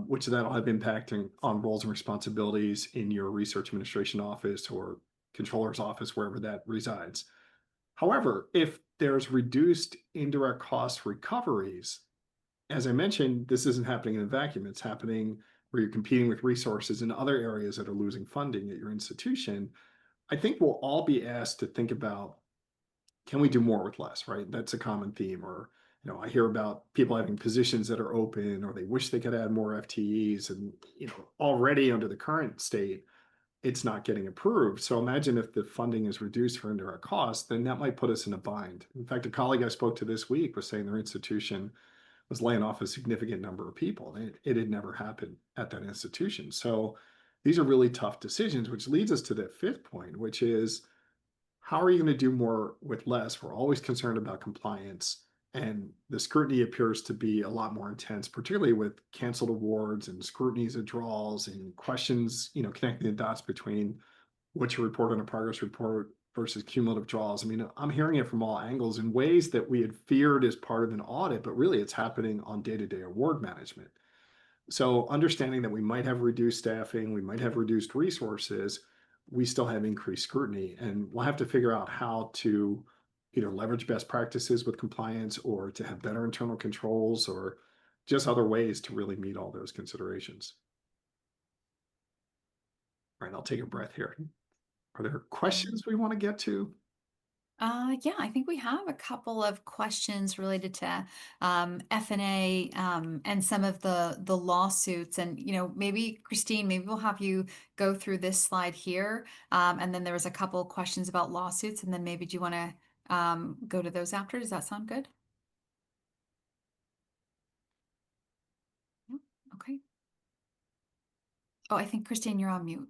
which that'll have impacting on roles and responsibilities in your research administration office or controller's office, wherever that resides. However, if there's reduced indirect cost recoveries, as I mentioned, this isn't happening in a vacuum. It's happening where you're competing with resources in other areas that are losing funding at your institution. I think we'll all be asked to think about, can we do more with less, right? That's a common theme. Or, I hear about people having positions that are open, or they wish they could add more FTEs. And, already under the current state, it's not getting approved. So imagine if the funding is reduced for indirect costs, then that might put us in a bind. In fact, a colleague I spoke to this week was saying their institution was laying off a significant number of people. It had never happened at that institution. So these are really tough decisions, which leads us to that fifth point, which is, how are you going to do more with less? We're always concerned about compliance, and the scrutiny appears to be a lot more intense, particularly with canceled awards and scrutinies of draws and questions, connecting the dots between what you report on a progress report versus cumulative draws. I mean, I'm hearing it from all angles in ways that we had feared as part of an audit, but really it's happening on day-to-day award management. So understanding that we might have reduced staffing, we might have reduced resources, we still have increased scrutiny, and we'll have to figure out how to either leverage best practices with compliance, or to have better internal controls, or just other ways to really meet all those considerations. All right, I'll take a breath here. Are there questions we want to get to? Yeah, I think we have a couple of questions related to F&A and some of the lawsuits. And, maybe Christine, maybe we'll have you go through this slide here. And then there was a couple of questions about lawsuits, and then maybe do you want to go to those after? Does that sound good? Yeah, okay. Oh, I think Christine, you're on mute.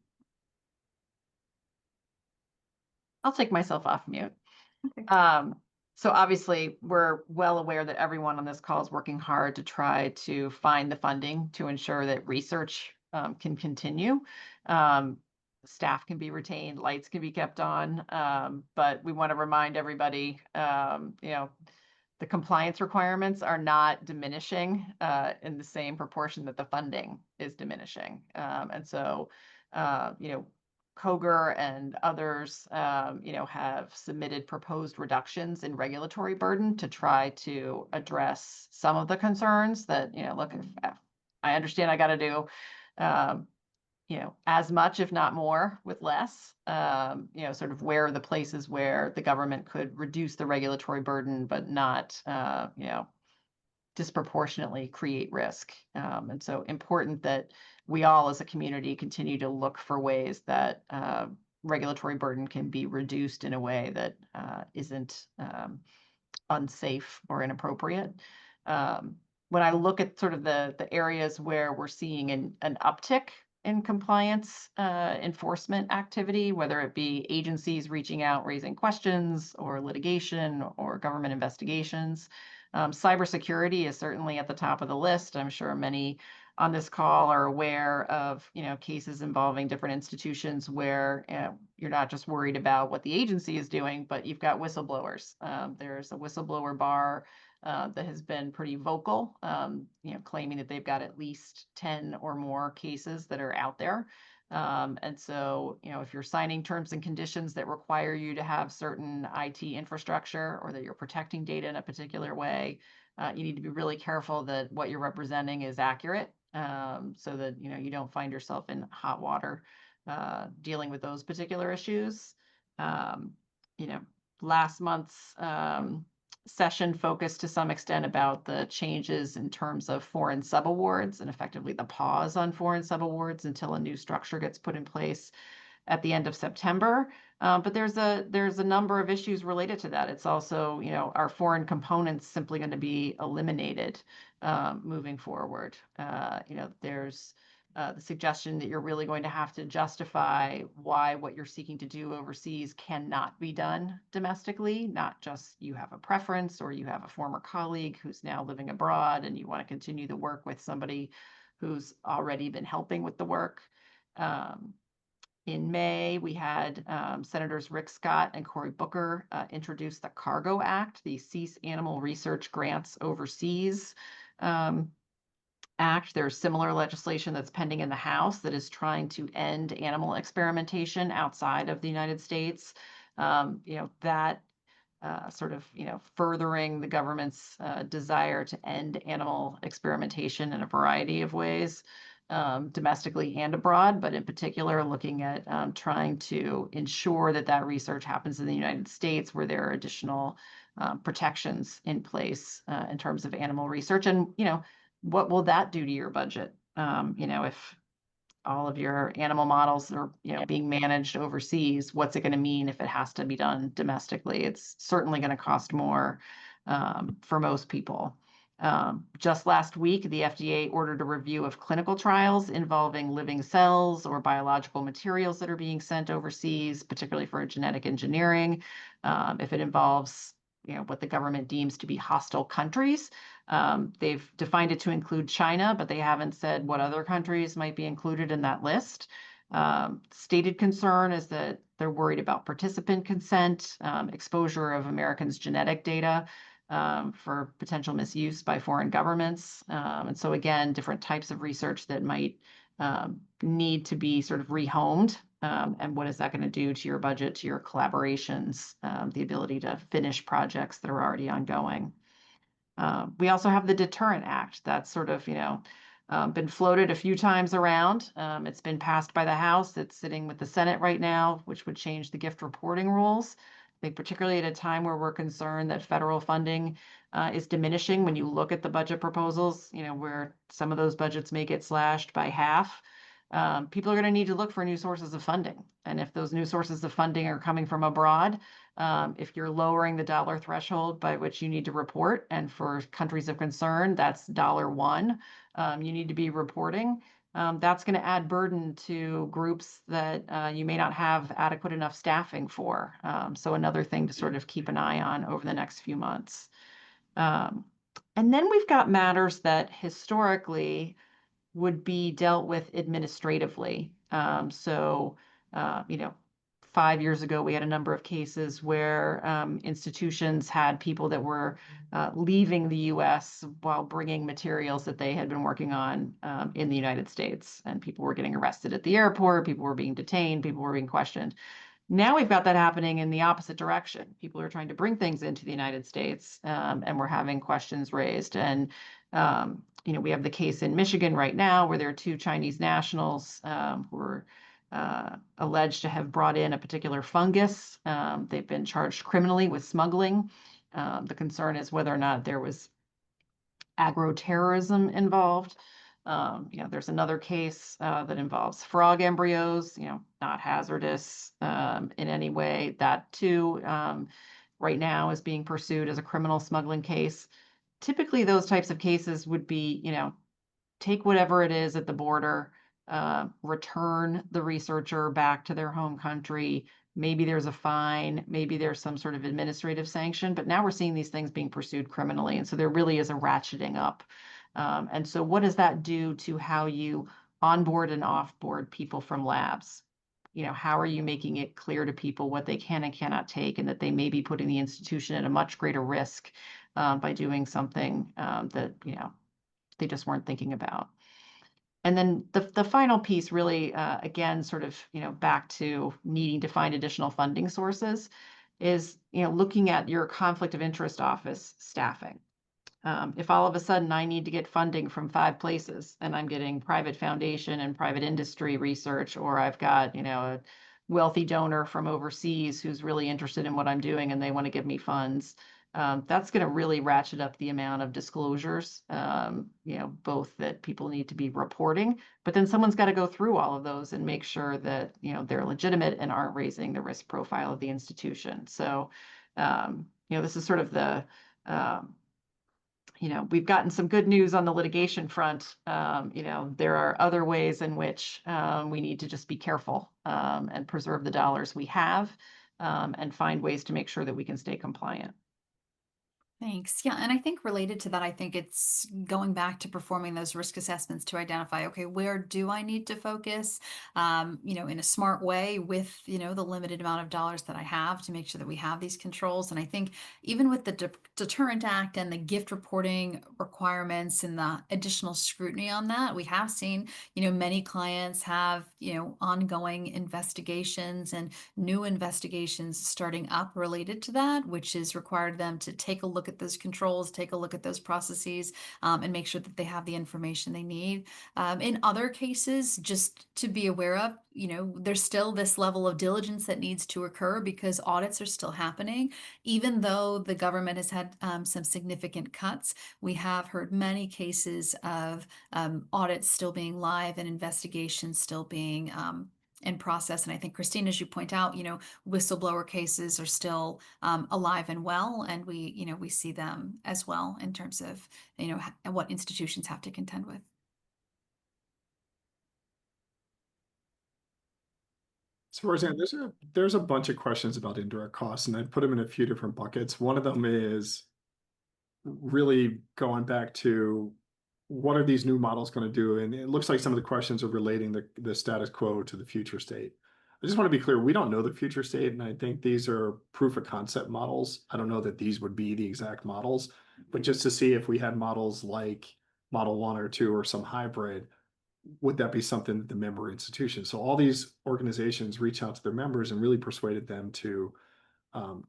I'll take myself off mute. Okay. So obviously we're well aware that everyone on this call is working hard to try to find the funding to ensure that research can continue. Staff can be retained, lights can be kept on, but we want to remind everybody, the compliance requirements are not diminishing in the same proportion that the funding is diminishing. And so, Koger and others, have submitted proposed reductions in regulatory burden to try to address some of the concerns that, look, if I understand I got to do, as much, if not more, with less, sort of where are the places where the government could reduce the regulatory burden, but not, disproportionately create risk. And so important that we all as a community continue to look for ways that regulatory burden can be reduced in a way that isn't unsafe or inappropriate. When I look at sort of the areas where we're seeing an uptick in compliance enforcement activity, whether it be agencies reaching out, raising questions, or litigation, or government investigations, cybersecurity is certainly at the top of the list. I'm sure many on this call are aware of, cases involving different institutions where you're not just worried about what the agency is doing, but you've got whistleblowers. There's a whistleblower bar that has been pretty vocal, claiming that they've got at least 10 or more cases that are out there. And so, if you're signing terms and conditions that require you to have certain IT infrastructure, or that you're protecting data in a particular way, you need to be really careful that what you're representing is accurate, so that, you don't find yourself in hot water. dealing with those particular issues. You know, last month's session focused to some extent about the changes in terms of foreign subawards and effectively the pause on foreign subawards until a new structure gets put in place at the end of September. But there's a number of issues related to that. It's also, you know, are foreign components simply going to be eliminated moving forward? You know, there's the suggestion that you're really going to have to justify why what you're seeking to do overseas cannot be done domestically, not just you have a preference or you have a former colleague who's now living abroad and you want to continue the work with somebody who's already been helping with the work. In May, we had Senators Rick Scott and Cory Booker introduce the Cargo Act, the Cease Animal Research Grants Overseas Act. There's similar legislation that's pending in the House that is trying to end animal experimentation outside of the United States. You know, that sort of, you know, furthering the government's desire to end animal experimentation in a variety of ways, domestically and abroad, but in particular looking at trying to ensure that that research happens in the United States where there are additional protections in place in terms of animal research. And, you know, what will that do to your budget? You know, if all of your animal models are, you know, being managed overseas, what's it going to mean if it has to be done domestically? It's certainly going to cost more for most people. Just last week, the FDA ordered a review of clinical trials involving living cells or biological materials that are being sent overseas, particularly for genetic engineering. If it involves, you know, what the government deems to be hostile countries. They've defined it to include China, but they haven't said what other countries might be included in that list. Stated concern is that they're worried about participant consent, exposure of Americans' genetic data for potential misuse by foreign governments. And so again, different types of research that might need to be sort of rehomed. And what is that going to do to your budget, to your collaborations, the ability to finish projects that are already ongoing? We also have the Deterrent Act that's sort of, you know, been floated a few times around. It's been passed by the House. It's sitting with the Senate right now, which would change the gift reporting rules. I think particularly at a time where we're concerned that federal funding is diminishing when you look at the budget proposals, you know, where some of those budgets may get slashed by half. People are going to need to look for new sources of funding. And if those new sources of funding are coming from abroad, if you're lowering the dollar threshold by which you need to report, and for countries of concern, that's $1, you need to be reporting. That's going to add burden to groups that you may not have adequate enough staffing for. So another thing to sort of keep an eye on over the next few months. And then we've got matters that historically would be dealt with administratively. You know, 5 years ago, we had a number of cases where institutions had people that were leaving the US while bringing materials that they had been working on in the United States. And people were getting arrested at the airport, people were being detained, people were being questioned. Now we've got that happening in the opposite direction. People are trying to bring things into the United States, and we're having questions raised. And you know, we have the case in Michigan right now where there are 2 Chinese nationals who are alleged to have brought in a particular fungus. They've been charged criminally with smuggling. The concern is whether or not there was agroterrorism involved. You know, there's another case that involves frog embryos, you know, not hazardous in any way. That too, right now is being pursued as a criminal smuggling case. Typically, those types of cases would be, you know, take whatever it is at the border, return the researcher back to their home country. Maybe there's a fine, maybe there's some sort of administrative sanction, but now we're seeing these things being pursued criminally. And so there really is a ratcheting up. And so what does that do to how you onboard and offboard people from labs? You know, how are you making it clear to people what they can and cannot take, and that they may be putting the institution at a much greater risk by doing something that, you know, they just weren't thinking about. And then the final piece really, again, sort of, you know, back to needing to find additional funding sources is, you know, looking at your conflict of interest office staffing. If all of a sudden I need to get funding from 5 places and I'm getting private foundation and private industry research, or I've got, a wealthy donor from overseas who's really interested in what I'm doing and they want to give me funds, that's going to really ratchet up the amount of disclosures, both that people need to be reporting, but then someone's got to go through all of those and make sure that, they're legitimate and aren't raising the risk profile of the institution. So, this is sort of the, we've gotten some good news on the litigation front. There are other ways in which we need to just be careful and preserve the dollars we have, and find ways to make sure that we can stay compliant. Thanks. Yeah, and I think related to that, I think it's going back to performing those risk assessments to identify, okay, where do I need to focus, in a smart way with, the limited amount of dollars that I have to make sure that we have these controls. And I think even with the Deterrent Act and the gift reporting requirements and the additional scrutiny on that, we have seen, many clients have, ongoing investigations and new investigations starting up related to that, which has required them to take a look at those controls, take a look at those processes, and make sure that they have the information they need. In other cases, just to be aware of, there's still this level of diligence that needs to occur because audits are still happening. Even though the government has had some significant cuts, we have heard many cases of audits still being live and investigations still being in process. And I think, Christine, as you point out, whistleblower cases are still alive and well, and we see them as well in terms of what institutions have to contend with. So Roseann, there's a bunch of questions about indirect costs, and I put them in a few different buckets. One of them is really going back to what are these new models going to do? And it looks like some of the questions are relating the status quo to the future state. I just want to be clear, we don't know the future state, and I think these are proof of concept models. I don't know that these would be the exact models, but just to see if we had models like Model 1 or 2 or some hybrid, would that be something that the member institutions? So all these organizations reach out to their members and really persuaded them to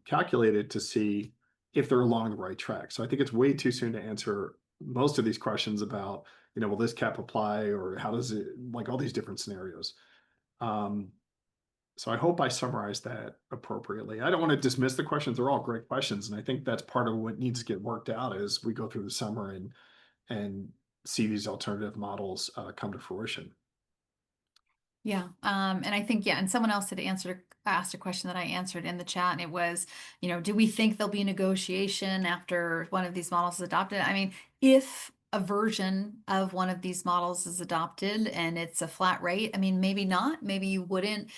calculate it to see if they're along the right track. So I think it's way too soon to answer most of these questions about, will this cap apply or how does it, like all these different scenarios. So I hope I summarized that appropriately. I don't want to dismiss the questions. They're all great questions. And I think that's part of what needs to get worked out as we go through the summer and see these alternative models come to fruition. Yeah. And I think, and someone else had asked a question that I answered in the chat, and it was, do we think there'll be negotiation after one of these models is adopted? I mean, if a version of one of these models is adopted and it's a flat rate, I mean, maybe not. Maybe you wouldn't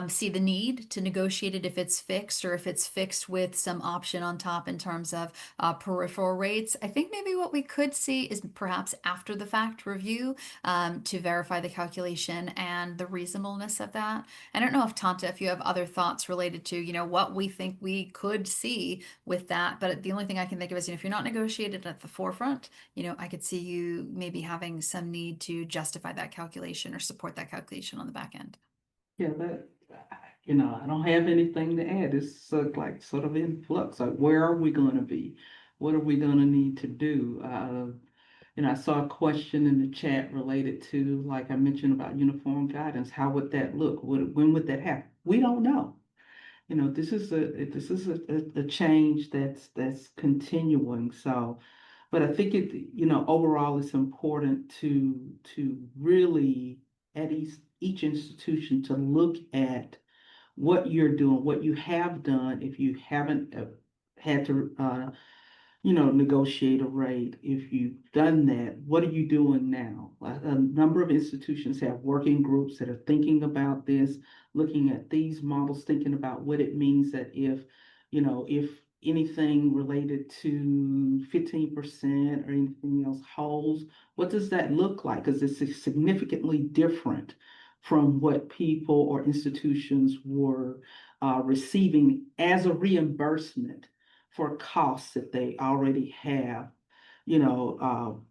see the need to negotiate it if it's fixed, or if it's fixed with some option on top in terms of peripheral rates. I think maybe what we could see is perhaps after the fact review to verify the calculation and the reasonableness of that. I don't know if Tanta, if you have other thoughts related to, what we think we could see with that, but the only thing I can think of is, if you're not negotiated at the forefront, I could see you maybe having some need to justify that calculation or support that calculation on the back end. Yeah, I don't have anything to add. It's like sort of in flux. Like, where are we going to be? What are we going to need to do? I saw a question in the chat related to, like I mentioned, about uniform guidance. How would that look? When would that happen? We don't know. This is a change that's continuing. So, but I think overall it's important to really at each institution to look at what you're doing, what you have done. If you haven't had to negotiate a rate. If you've done that, what are you doing now? A number of institutions have working groups that are thinking about this, looking at these models, thinking about what it means that if anything related to 15% or anything else holds, what does that look like? Because it's significantly different from what people or institutions were receiving as a reimbursement for costs that they already have,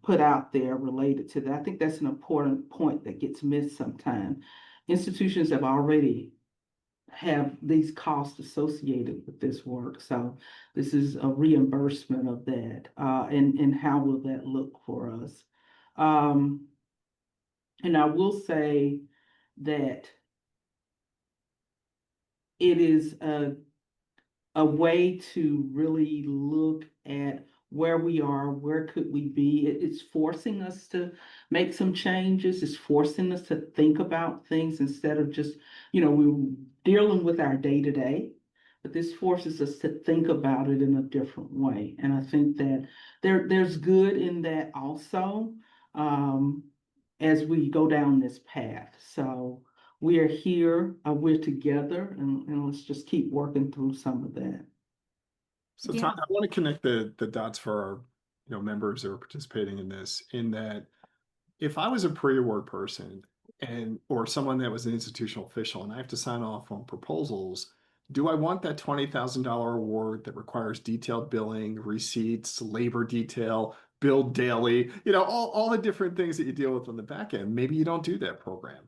put out there related to that. I think that's an important point that gets missed sometimes. Institutions have already have these costs associated with this work. So this is a reimbursement of that. And how will that look for us? And I will say that it is a way to really look at where we are, where could we be. It's forcing us to make some changes. It's forcing us to think about things instead of just, we're dealing with our day to day. But this forces us to think about it in a different way. And I think that there's good in that also, um, as we go down this path. So we are here, we're together, and let's just keep working through some of that. So Yeah. Tom, I want to connect the dots for our, members that are participating in this, in that if I was a pre-award person or someone that was an institutional official and I have to sign off on proposals, do I want that $20,000 award that requires detailed billing, receipts, labor detail, billed daily, all the different things that you deal with on the back end? Maybe you don't do that program.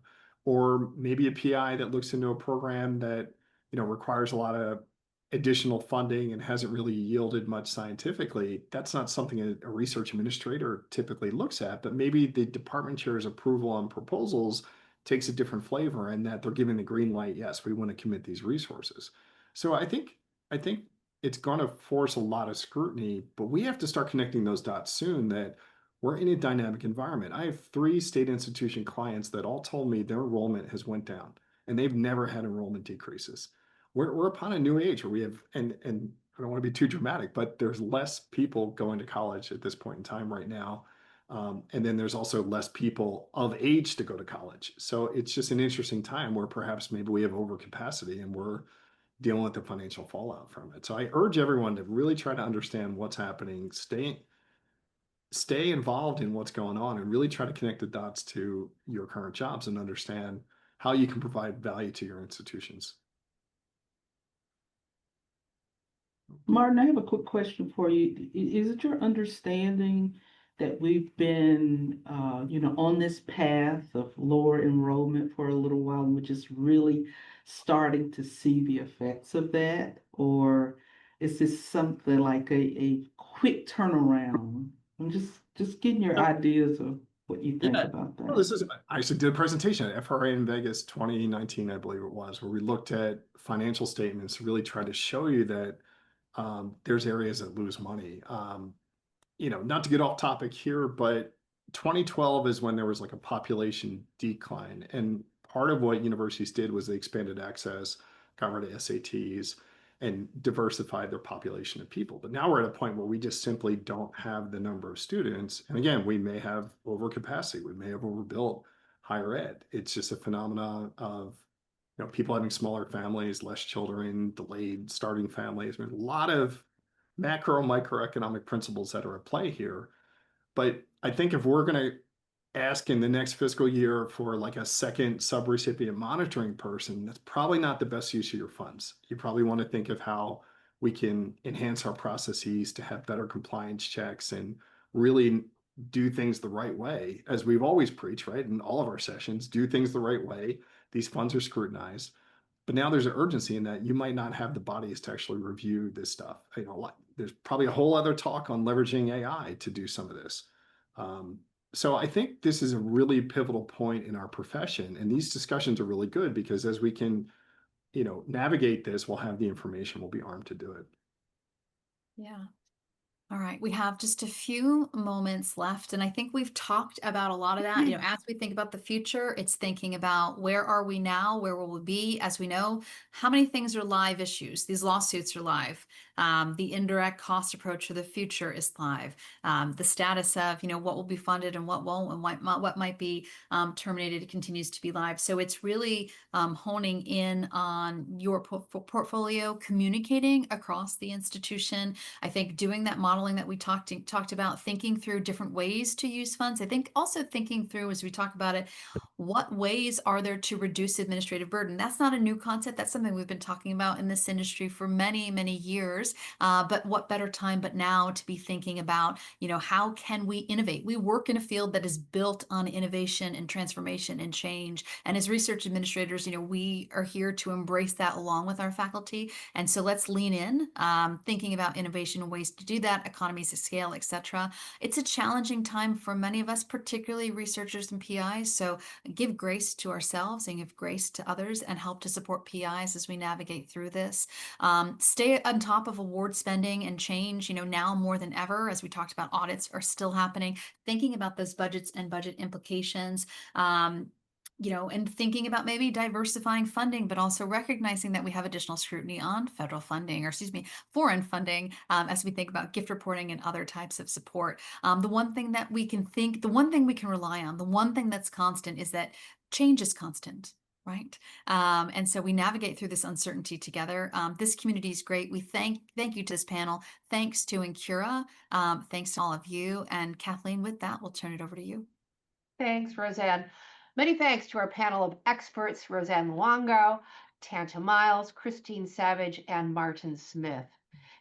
Or maybe a PI that looks into a program that, requires a lot of additional funding and hasn't really yielded much scientifically. That's not something a research administrator typically looks at, but maybe the department chair's approval on proposals takes a different flavor, and that they're giving the green light. Yes, we want to commit these resources. So I think it's going to force a lot of scrutiny, but we have to start connecting those dots soon, that we're in a dynamic environment. I have 3 state institution clients that all told me their enrollment has went down and they've never had enrollment decreases. We're upon a new age where we have, and I don't want to be too dramatic, but there's less people going to college at this point in time right now. And then there's also less people of age to go to college. So it's just an interesting time where perhaps maybe we have overcapacity and we're dealing with the financial fallout from it. So I urge everyone to really try to understand what's happening, stay involved in what's going on, and really try to connect the dots to your current jobs and understand how you can provide value to your institutions. Martin, I have a quick question for you. Is it your understanding that we've been, on this path of lower enrollment for a little while, and we're just really starting to see the effects of that? Or is this something like a quick turnaround? I'm just getting your ideas of what you think Yeah. about Well, that. I actually did a presentation at FRA in Vegas 2019, I believe it was, where we looked at financial statements, really tried to show you that there's areas that lose money. Not to get off topic here, but 2012 is when there was like a population decline. And part of what universities did was they expanded access, got rid of SATs, and diversified their population of people. But now we're at a point where we just simply don't have the number of students. And again, we may have overcapacity, we may have overbuilt higher ed. It's just a phenomenon of people having smaller families, less children, delayed starting families. I mean, a lot of macro microeconomic principles that are at play here. But I think if we're going to ask in the next fiscal year for like a second subrecipient monitoring person, that's probably not the best use of your funds. You probably want to think of how we can enhance our processes to have better compliance checks and really do things the right way, as we've always preached, right? In all of our sessions, do things the right way. These funds are scrutinized. But now there's an urgency in that you might not have the bodies to actually review this stuff. There's probably a whole other talk on leveraging AI to do some of this. So I think this is a really pivotal point in our profession, and these discussions are really good because as we can, navigate this, we'll have the information, we'll be armed to do it. Yeah. All right, we have just a few moments left, and I think we've talked about a lot of that. As we think about the future, it's thinking about where are we now, where will we be? As we know, how many things are live issues? These lawsuits are live. The indirect cost approach for the future is live. The status of, what will be funded and what won't, and what might be terminated continues to be live. So it's really honing in on your portfolio, communicating across the institution. I think doing that model modeling that we talked about, thinking through different ways to use funds. I think also thinking through, as we talk about it, what ways are there to reduce administrative burden? That's not a new concept. That's something we've been talking about in this industry for many, many years. But what better time but now to be thinking about, how can we innovate? We work in a field that is built on innovation and transformation and change. And as research administrators, we are here to embrace that along with our faculty. And so let's lean in, thinking about innovation and ways to do that, economies of scale, etc. It's a challenging time for many of us, particularly researchers and PIs. So give grace to ourselves and give grace to others and help to support PIs as we navigate through this. Stay on top of award spending and change, now more than ever, as we talked about, audits are still happening, thinking about those budgets and budget implications. And thinking about maybe diversifying funding, but also recognizing that we have additional scrutiny on federal funding, or foreign funding, as we think about gift reporting and other types of support. The one thing we can rely on, the one thing that's constant is that change is constant. Right. And so we navigate through this uncertainty together. This community is great. We thank you to this panel. Thanks to Incura. Thanks to all of you. And Kathleen, with that, we'll turn it over to you. Thanks, Roseann. Many thanks to our panel of experts, Roseann Luongo, Tanta Myles, Christine Savage, and Martin Smith.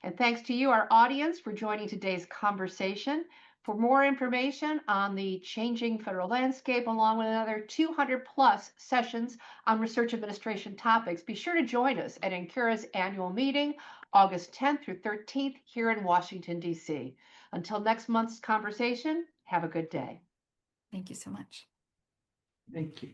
And thanks to you, our audience, for joining today's conversation. For more information on the changing federal landscape, along with another 200 plus sessions on research administration topics, be sure to join us at Incura's annual meeting, August 10th through 13th, here in Washington, D.C. Until next month's conversation, have a good day. Thank you so much. Thank you.